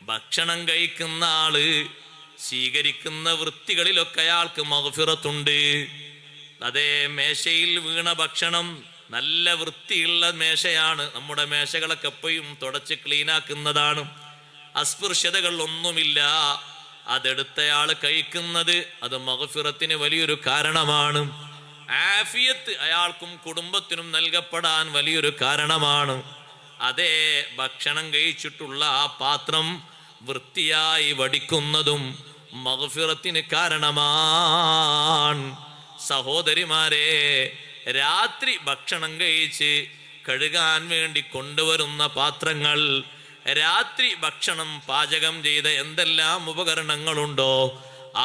ഭക്ഷണം കഴിക്കുന്ന ആള് സ്വീകരിക്കുന്ന വൃത്തികളിലൊക്കെ അയാൾക്ക് മഗ്ഫിറത്തുണ്ട്. അതേ മേശയിൽ വീണ ഭക്ഷണം നല്ല വൃത്തിയുള്ള മേശയാണ്. നമ്മുടെ മേശകളൊക്കെ എപ്പോഴും തുടച്ച് ക്ലീനാക്കുന്നതാണ്. അസ്പൃശ്യതകൾ ഒന്നുമില്ല. അതെടുത്തയാൾ കഴിക്കുന്നത് അത് മഗ്ഫിറത്തിന് വലിയൊരു കാരണമാണ്. ആഫിയത്ത് അയാൾക്കും കുടുംബത്തിനും നൽകപ്പെടാൻ വലിയൊരു കാരണമാണ്. അതേ ഭക്ഷണം കഴിച്ചിട്ടുള്ള ആ പാത്രം വൃത്തിയായി വടിക്കുന്നതും മഗ്ഫിറത്തിന് കാരണമാണ്. സഹോദരിമാരെ, രാത്രി ഭക്ഷണം കഴിച്ച് കഴുകാൻ വേണ്ടി കൊണ്ടുവരുന്ന പാത്രങ്ങൾ, രാത്രി ഭക്ഷണം പാചകം ചെയ്ത എന്തെല്ലാം ഉപകരണങ്ങളുണ്ടോ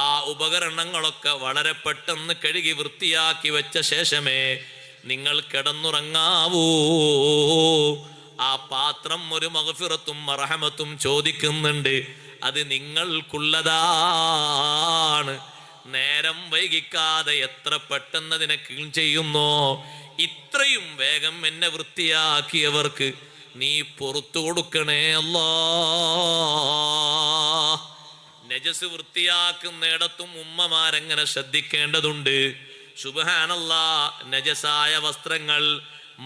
ആ ഉപകരണങ്ങളൊക്കെ വളരെ പെട്ടെന്ന് കഴുകി വൃത്തിയാക്കി വെച്ച ശേഷമേ നിങ്ങൾ കിടന്നുറങ്ങാവൂ. ആ പാത്രം ഒരു മഗ്ഫിറത്തും റഹ്മത്തും ചോദിക്കുന്നുണ്ട്. അത് നിങ്ങൾക്കുള്ളതാണ്. നേരം വൈകിക്കാതെ എത്ര പെട്ടെന്ന് അതിനെ ക്ലീൻ ചെയ്യുന്നോ ഇത്രയും വേഗം എന്നെ വൃത്തിയാക്കിയവർക്ക് നീ പുറത്തു കൊടുക്കണേ അല്ലാ. നജസ് വൃത്തിയാക്കുന്നിടത്തും ഉമ്മമാരെങ്ങനെ ശ്രദ്ധിക്കേണ്ടതുണ്ട്. സുബ്ഹാനല്ലാഹ്, നജസായ വസ്ത്രങ്ങൾ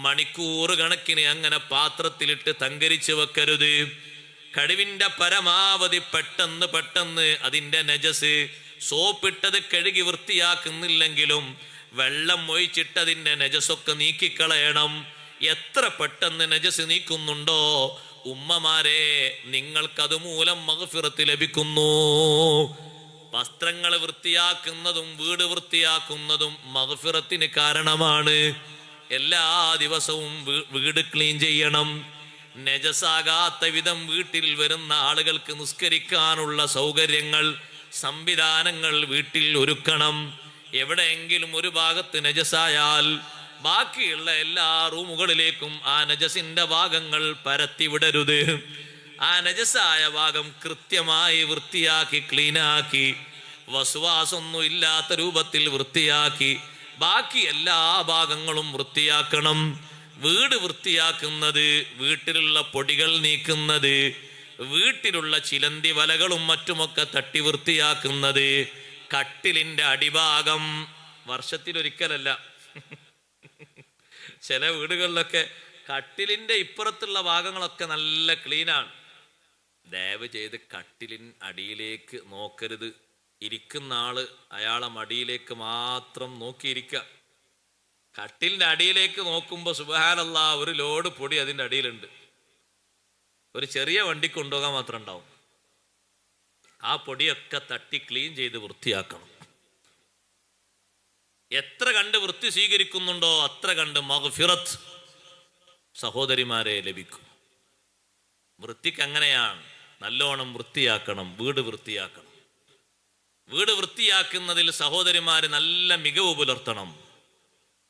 മണിക്കൂർ കണക്കിന് അങ്ങനെ പാത്രത്തിലിട്ട് തങ്കരിച്ച് വെക്കരുത്. കഴിവിന്റെ പരമാവധി പെട്ടെന്ന് അതിന്റെ നജസ് സോപ്പിട്ടത് കഴുകി വൃത്തിയാക്കുന്നില്ലെങ്കിലും വെള്ളം ഒഴിച്ചിട്ടതിന്റെ നജസൊക്കെ നീക്കിക്കളയണം. എത്ര പെട്ടെന്ന് നജസ് നീക്കുന്നുണ്ടോ ഉമ്മമാരെ, നിങ്ങൾക്കതുമൂലം മഗ്ഫിറത്ത് ലഭിക്കുന്നു. വസ്ത്രങ്ങൾ വൃത്തിയാക്കുന്നതും വീട് വൃത്തിയാക്കുന്നതും മഗ്ഫിറത്തിന് കാരണമാണ്. എല്ലാ ദിവസവും വീട് ക്ലീൻ ചെയ്യണം. നജസാകാത്ത വിധം വീട്ടിൽ വരുന്ന ആളുകൾക്ക് നിസ്കരിക്കാനുള്ള സൗകര്യങ്ങൾ, സംവിധാനങ്ങൾ വീട്ടിൽ ഒരുക്കണം. എവിടെയെങ്കിലും ഒരു ഭാഗത്ത് നജസായാൽ ബാക്കിയുള്ള എല്ലാ റൂമുകളിലേക്കും ആ നജസിന്റെ ഭാഗങ്ങൾ പരത്തിവിടരുത്. ആ നജസായ ഭാഗം കൃത്യമായി വൃത്തിയാക്കി ക്ലീനാക്കി വസ്വാസൊന്നും ഇല്ലാത്ത രൂപത്തിൽ വൃത്തിയാക്കി ബാക്കി എല്ലാ ഭാഗങ്ങളും വൃത്തിയാക്കണം. വീട് വൃത്തിയാക്കുന്നത്, വീട്ടിലുള്ള പൊടികൾ നീക്കുന്നത്, വീട്ടിലുള്ള ചിലന്തി വലകളും മറ്റുമൊക്കെ തട്ടി വൃത്തിയാക്കുന്നത്, കട്ടിലിന്റെ അടിഭാഗം വർഷത്തിലൊരിക്കലല്ല. ചില വീടുകളിലൊക്കെ കട്ടിലിന്റെ ഇപ്പുറത്തുള്ള ഭാഗങ്ങളൊക്കെ നല്ല ക്ലീനാണ്. ദയവ് ചെയ്ത് കട്ടിലിൻ അടിയിലേക്ക് നോക്കരുത്. ഇരിക്കുന്ന ആള് അയാളെ മടിയിലേക്ക് മാത്രം നോക്കിയിരിക്കുക. കട്ടിലിന്റെ അടിയിലേക്ക് നോക്കുമ്പോൾ സുബ്ഹാനല്ലാഹ് ഒരു ലോഡ് പൊടി അതിന്റെ അടിയിലുണ്ട്. ഒരു ചെറിയ വണ്ടി കൊണ്ടുപോകാൻ മാത്രം ഉണ്ടാവും. ആ പൊടിയൊക്കെ തട്ടി ക്ലീൻ ചെയ്ത് വൃത്തിയാക്കണം. എത്ര കണ്ട് വൃത്തി സ്വീകരിക്കുന്നുണ്ടോ അത്ര കണ്ട് മഗ്ഫിറത്ത് സഹോദരിമാരെ ലഭിക്കും. വൃത്തിക്ക് അങ്ങനെയാണ്. നല്ലോണം വൃത്തിയാക്കണം, വീട് വൃത്തിയാക്കണം. വീട് വൃത്തിയാക്കുന്നതിൽ സഹോദരിമാര് നല്ല മികവ് പുലർത്തണം.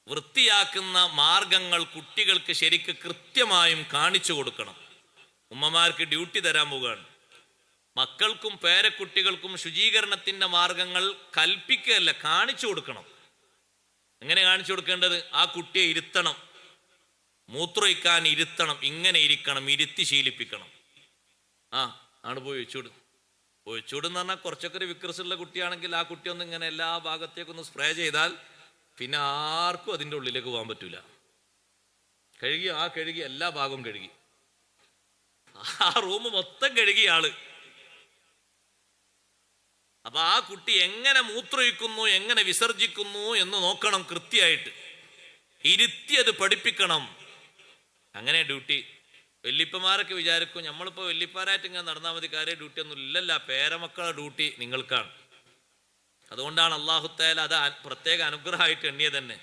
വൃത്തിയാക്കുന്ന മാർഗങ്ങൾ കുട്ടികൾക്ക് ശരിക്ക് കൃത്യമായും കാണിച്ചു കൊടുക്കണം. ഉമ്മമാർക്ക് ഡ്യൂട്ടി തരാൻ പോവുകയാണ്. മക്കൾക്കും പേരക്കുട്ടികൾക്കും ശുചീകരണത്തിന്റെ മാർഗങ്ങൾ കൽപ്പിക്കുകയല്ല, കാണിച്ചു കൊടുക്കണം. എങ്ങനെ കാണിച്ചു കൊടുക്കേണ്ടത്? ആ കുട്ടിയെ ഇരുത്തണം, മൂത്രമൊഴിക്കാൻ ഇരുത്തണം, ഇങ്ങനെ ഇരിക്കണം, ഇരുത്തി ശീലിപ്പിക്കണം. ആണ് പോയി ഒഴിച്ചൂട്. ഒഴിച്ചൂടെന്ന് പറഞ്ഞാൽ കുറച്ചൊക്കെ ഒരു വിക്രസുള്ള കുട്ടിയാണെങ്കിൽ ആ കുട്ടി ഒന്ന് ഇങ്ങനെ എല്ലാ ഭാഗത്തേക്കൊന്ന് സ്പ്രേ ചെയ്താൽ പിന്നെ ആർക്കും അതിൻ്റെ ഉള്ളിലേക്ക് പോകാൻ പറ്റൂല. കഴുകി എല്ലാ ഭാഗവും കഴുകി, ആ റൂം മൊത്തം കഴുകിയ ആള്. അപ്പൊ ആ കുട്ടി എങ്ങനെ മൂത്രമൊഴിക്കുന്നു, എങ്ങനെ വിസർജിക്കുന്നു എന്ന് നോക്കണം കൃത്യമായിട്ട്. ഇരുത്തി അത് പഠിപ്പിക്കണം. അങ്ങനെ ഡ്യൂട്ടി. വല്യപ്പന്മാരൊക്കെ വിചാരിക്കും നമ്മളിപ്പോ വല്യപ്പാരായിട്ട് ഇങ്ങനെ നടന്നാൽ മതി, കാര്യം ഡ്യൂട്ടി ഒന്നും ഇല്ലല്ല. പേരമക്കളെ ഡ്യൂട്ടി നിങ്ങൾക്കാണ്. അതുകൊണ്ടാണ് അല്ലാഹു തആല അത് പ്രത്യേക അനുഗ്രഹമായിട്ട് എണ്ണിയത് തന്നെ.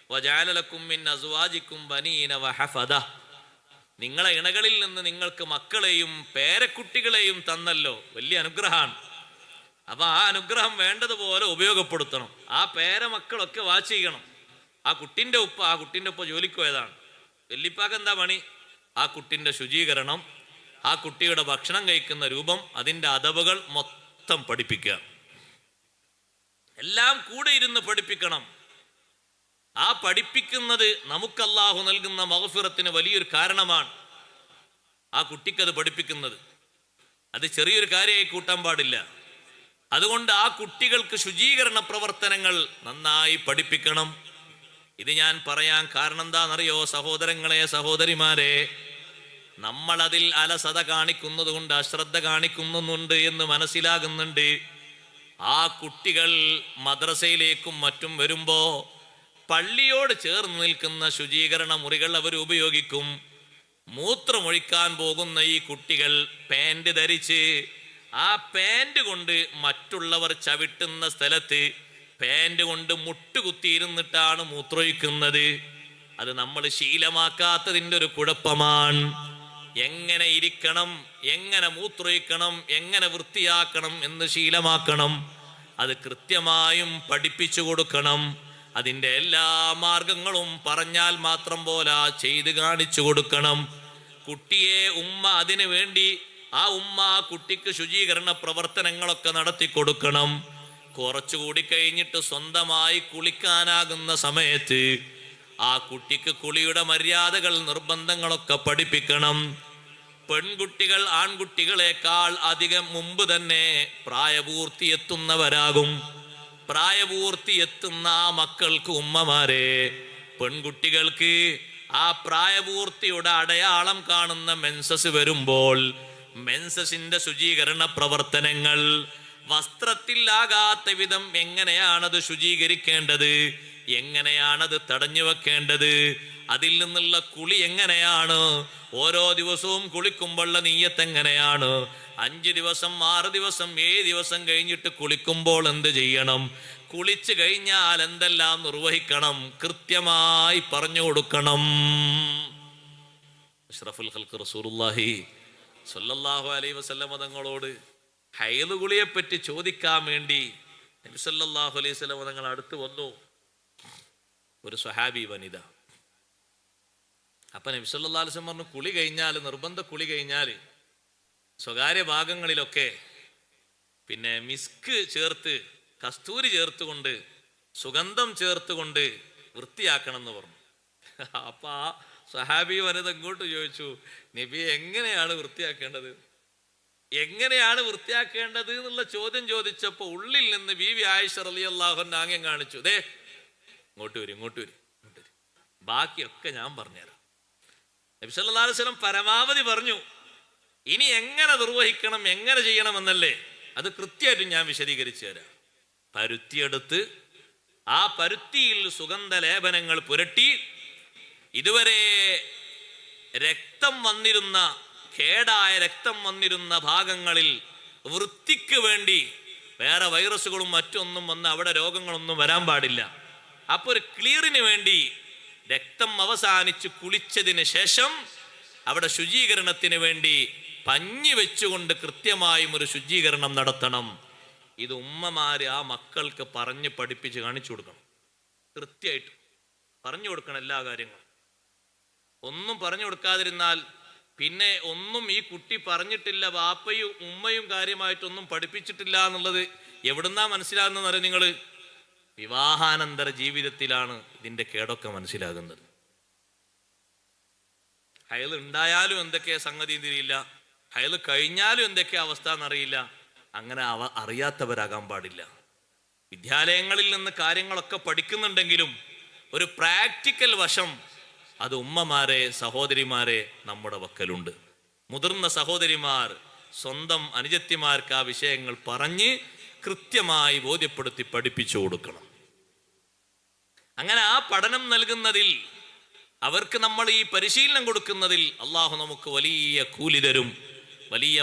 വജഅല ലക്കും മിൻ അസ്വാജിക്കും ബനീന വഹഫദ. നിങ്ങളെ ഇണകളിൽ നിന്ന് നിങ്ങൾക്ക് മക്കളെയും പേരക്കുട്ടികളെയും തന്നല്ലോ, വലിയ അനുഗ്രഹമാണ്. അപ്പൊ ആ അനുഗ്രഹം വേണ്ടതുപോലെ ഉപയോഗപ്പെടുത്തണം. ആ പേരമക്കളൊക്കെ വാച്ച് ചെയ്യണം. ആ കുട്ടിന്റെ ഉപ്പ ജോലിക്ക് പോയതാണ്. വല്യപ്പാക്ക് എന്താ പണി? ആ കുട്ടിന്റെ ശുചീകരണം, ആ കുട്ടിയുടെ ഭക്ഷണം കഴിക്കുന്ന രൂപം, അതിൻ്റെ അദബുകൾ മൊത്തം പഠിപ്പിക്കുക. എല്ലാം കൂടെ ഇരുന്ന് പഠിപ്പിക്കണം. ആ പഠിപ്പിക്കുന്നത് നമുക്ക് അല്ലാഹു നൽകുന്ന മഗ്ഫിറത്തിന് വലിയൊരു കാരണമാണ്. ആ കുട്ടിക്കത് പഠിപ്പിക്കുന്നത് അത് ചെറിയൊരു കാര്യമായി കൂട്ടാൻ പാടില്ല. അതുകൊണ്ട് ആ കുട്ടികൾക്ക് ശുചീകരണ പ്രവർത്തനങ്ങൾ നന്നായി പഠിപ്പിക്കണം. ഇത് ഞാൻ പറയാൻ കാരണം എന്താണെന്നറിയോ സഹോദരങ്ങളെ, സഹോദരിമാരെ? നമ്മളതിൽ അലസത കാണിക്കുന്നത് കൊണ്ട്, അശ്രദ്ധ കാണിക്കുന്നുണ്ട് എന്ന് മനസ്സിലാകുന്നുണ്ട്. ആ കുട്ടികൾ മദ്രസയിലേക്കും മറ്റും വരുമ്പോ പള്ളിയോട് ചേർന്ന് നിൽക്കുന്ന ശുചീകരണ മുറികൾ അവർ ഉപയോഗിക്കും. മൂത്രമൊഴിക്കാൻ പോകുന്ന ഈ കുട്ടികൾ പാൻറ് ധരിച്ച് ആ പാൻറ് കൊണ്ട് മറ്റുള്ളവർ ചവിട്ടുന്ന സ്ഥലത്ത് പാൻറ് കൊണ്ട് മുട്ടുകുത്തിയിരുന്നിട്ടാണ് മൂത്രമൊഴിക്കുന്നത്. അത് നമ്മൾ ശീലമാക്കാത്തതിൻ്റെ ഒരു കുഴപ്പമാണ്. എങ്ങനെ ഇരിക്കണം, എങ്ങനെ മൂത്രമൊഴിക്കണം, എങ്ങനെ വൃത്തിയാക്കണം എന്ന് ശീലമാക്കണം. അത് കൃത്യമായും പഠിപ്പിച്ചു കൊടുക്കണം. അതിൻ്റെ എല്ലാ മാർഗങ്ങളും പറഞ്ഞാൽ മാത്രം പോരാ, ചെയ്ത് കാണിച്ചു കൊടുക്കണം. കുട്ടിയെ ഉമ്മ അതിനു വേണ്ടി ആ ഉമ്മ കുട്ടിക്ക് ശുചീകരണ പ്രവർത്തനങ്ങളൊക്കെ നടത്തി കൊടുക്കണം. കുറച്ചുകൂടി കഴിഞ്ഞിട്ട് സ്വന്തമായി കുളിക്കാനാകുന്ന സമയത്ത് ആ കുട്ടിക്ക് കുളിയുടെ മര്യാദകൾ, നിർബന്ധങ്ങളൊക്കെ പഠിപ്പിക്കണം. പെൺകുട്ടികൾ ആൺകുട്ടികളെക്കാൾ അധികം മുമ്പ് തന്നെ പ്രായപൂർത്തി എത്തുന്നവരാകും. പ്രായപൂർത്തി എത്തുന്ന ആ മക്കൾക്ക് ഉമ്മമാരെ, പെൺകുട്ടികൾക്ക് ആ പ്രായപൂർത്തിയുടെ അടയാളം കാണുന്ന മെൻസസ് വരുമ്പോൾ മെൻസസിന്റെ ശുചീകരണ പ്രവർത്തനങ്ങൾ വസ്ത്രത്തിലാകാത്ത വിധം എങ്ങനെയാണത് ശുചീകരിക്കേണ്ടത്, എങ്ങനെയാണത് തടഞ്ഞു വെക്കേണ്ടത്, അതിൽ നിന്നുള്ള കുളി എങ്ങനെയാണ്, ഓരോ ദിവസവും കുളിക്കുമ്പോഴുള്ള നീയത്ത് എങ്ങനെയാണ്, 5 ദിവസം 6 ദിവസം 7 ദിവസം കഴിഞ്ഞിട്ട് കുളിക്കുമ്പോൾ എന്ത് ചെയ്യണം, കുളിച്ചു കഴിഞ്ഞാൽ എന്തെല്ലാം നിർവഹിക്കണം, കൃത്യമായി പറഞ്ഞു കൊടുക്കണം. അഷ്റഫുൽ ഖൽഖ് റസൂലുള്ളാഹി സ്വല്ലല്ലാഹു അലൈഹി വസല്ലം തങ്ങളോട് ഹൈദ് കുളിയെ പറ്റി ചോദിക്കാൻ വേണ്ടി നബി സല്ലല്ലാഹു അലൈഹി വസല്ലം തങ്ങൾ അടുത്ത് വന്നു. ഒരു സ്വഹാബി വനിത. അപ്പൊ നബി സല്ലല്ലാഹു അലൈഹി വസല്ലം പറഞ്ഞു, കുളി കഴിഞ്ഞാൽ, നിർബന്ധ കുളി കഴിഞ്ഞാൽ സ്വകാര്യ ഭാഗങ്ങളിലൊക്കെ പിന്നെ മിസ്ക് ചേർത്ത്, കസ്തൂരി ചേർത്തുകൊണ്ട്, സുഗന്ധം ചേർത്തുകൊണ്ട് വൃത്തിയാക്കണം എന്ന് പറഞ്ഞു. അപ്പൊ ആ സഹാബി വനിത ഇങ്ങോട്ട് ചോദിച്ചു, നബി എങ്ങനെയാണ് വൃത്തിയാക്കേണ്ടത്, എങ്ങനെയാണ് വൃത്തിയാക്കേണ്ടത് എന്നുള്ള ചോദ്യം ചോദിച്ചപ്പോ ഉള്ളിൽ നിന്ന് ബീവി ആയിഷ റളിയല്ലാഹു അൻഹ ആംഗ്യം കാണിച്ചു. ദേ ഇങ്ങോട്ട് വരും, ഇങ്ങോട്ട് വരും, ഇങ്ങോട്ട് വരും, ബാക്കിയൊക്കെ ഞാൻ പറഞ്ഞുതരാം. നബി സല്ലല്ലാഹു അലൈഹി വസല്ലം പരമാവധി പറഞ്ഞു. ഇനി എങ്ങനെ നിർവഹിക്കണം, എങ്ങനെ ചെയ്യണമെന്നല്ലേ, അത് കൃത്യമായിട്ടും ഞാൻ വിശദീകരിച്ചു തരാം. പരുത്തിയെടുത്ത് ആ പരുത്തിയിൽ സുഗന്ധ ലേപനങ്ങൾ പുരട്ടി ഇതുവരെ രക്തം വന്നിരുന്ന, കേടായ രക്തം വന്നിരുന്ന ഭാഗങ്ങളിൽ വൃത്തിക്ക് വേണ്ടി, വേറെ വൈറസുകളും മറ്റൊന്നും വന്ന് അവിടെ രോഗങ്ങളൊന്നും വരാൻ പാടില്ല. അപ്പൊ ഒരു ക്ലിയറിന് വേണ്ടി രക്തം അവസാനിച്ച് കുളിച്ചതിന് ശേഷം അവിടെ ശുചീകരണത്തിന് വേണ്ടി പഞ്ഞി വെച്ചുകൊണ്ട് കൃത്യമായും ഒരു ശുചീകരണം നടത്തണം. ഇത് ഉമ്മമാര് ആ മക്കൾക്ക് പറഞ്ഞ് പഠിപ്പിച്ച് കാണിച്ചു കൊടുക്കണം. കൃത്യമായിട്ട് പറഞ്ഞു കൊടുക്കണം എല്ലാ കാര്യങ്ങളും. ഒന്നും പറഞ്ഞു കൊടുക്കാതിരുന്നാൽ പിന്നെ ഒന്നും ഈ കുട്ടി പറഞ്ഞിട്ടില്ല, വാപ്പയും ഉമ്മയും കാര്യമായിട്ടൊന്നും പഠിപ്പിച്ചിട്ടില്ല എന്നുള്ളത് എവിടുന്നാ മനസ്സിലാകുന്നതെന്ന് അറിയാം നിങ്ങൾ? വിവാഹാനന്തര ജീവിതത്തിലാണ് ഇതിന്റെ കേടൊക്കെ മനസ്സിലാകുന്നത്. ഹൈൽ ഉണ്ടായാലും എന്തൊക്കെയാ സംഗതി തിരിയില്ല, ഹൈൽ കഴിഞ്ഞാലും എന്തൊക്കെയാ അവസ്ഥ എന്നറിയില്ല. അങ്ങനെ അറിയാത്തവരാകാൻ പാടില്ല. വിദ്യാലയങ്ങളിൽ നിന്ന് കാര്യങ്ങളൊക്കെ പഠിക്കുന്നുണ്ടെങ്കിലും ഒരു പ്രാക്ടിക്കൽ വശം അത് ഉമ്മമാരെ, സഹോദരിമാരെ നമ്മുടെ വക്കലുണ്ട്. മുതിർന്ന സഹോദരിമാർ സ്വന്തം അനുജത്തിമാർക്ക് ആ വിഷയങ്ങൾ പറഞ്ഞ് കൃത്യമായി ബോധ്യപ്പെടുത്തി പഠിപ്പിച്ചു കൊടുക്കണം. അങ്ങനെ ആ പഠനം നൽകുന്നതിൽ, അവർക്ക് നമ്മൾ ഈ പരിശീലനം കൊടുക്കുന്നതിൽ അള്ളാഹു നമുക്ക് വലിയ കൂലി തരും, വലിയ